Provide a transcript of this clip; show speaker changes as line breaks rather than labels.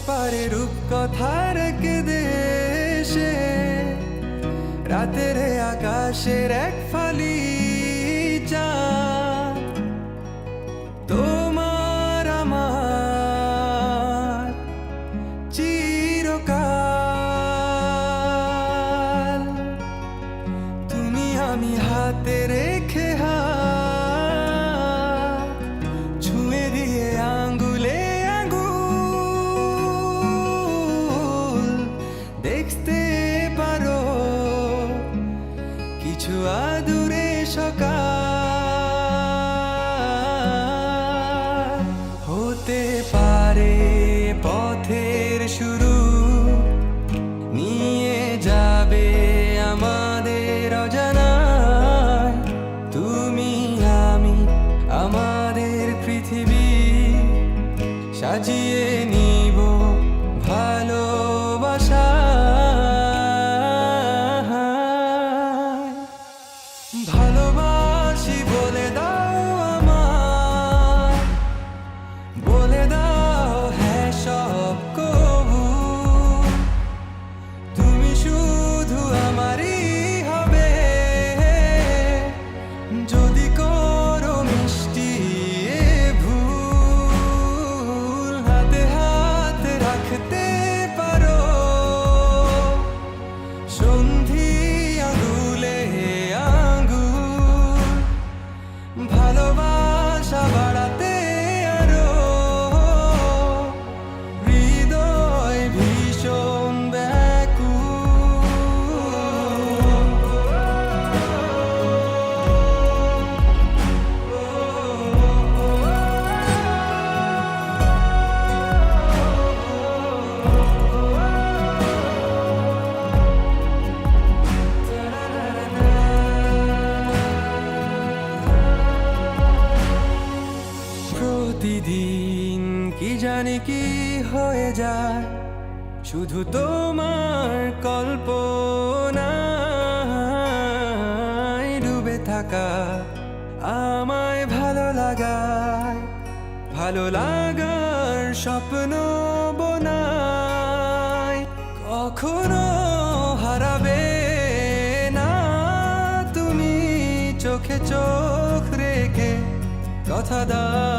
পারে রূপকথার এক দেশে, রাতের আকাশের এক ফালি চাঁদ। তোমার আমার চিরকাল, তুমি আমি হাতে রেখে হাত ছুঁয়ে দিয়ে আঙ্গুলে আঙ্গুল দেখতে পারো কিছু আদুরে সকাল। হতে পারে পথের শুরু, নিয়ে যাবে আমাদের অজানায়। তুমি আমি আমাদের পৃথিবী সাজিয়ে নিব ভালোবাসা। ভালোবাসি বলে দাও আমার, বলে দাও হ্যাঁ সব কবু। তুমি শুধু আমারই হবে, যদি করো মিষ্টি এ ভুল। হাতে হাত রাখতে পারো সন্ধি আঙুলে আঙ্গুল, ভালোবাসা বাড়াতে আরো হৃদয় ভীষণ প্রতিদিন কি জানি কি হয়ে যায়, শুধু তোমার কল্পনায় ডুবে থাকা আমায় ভালো লাগায়। ভালো লাগার স্বপ্ন বোনায়, কখনো হারাবে না তুমি চোখে চোখ রেখে কথা দাও।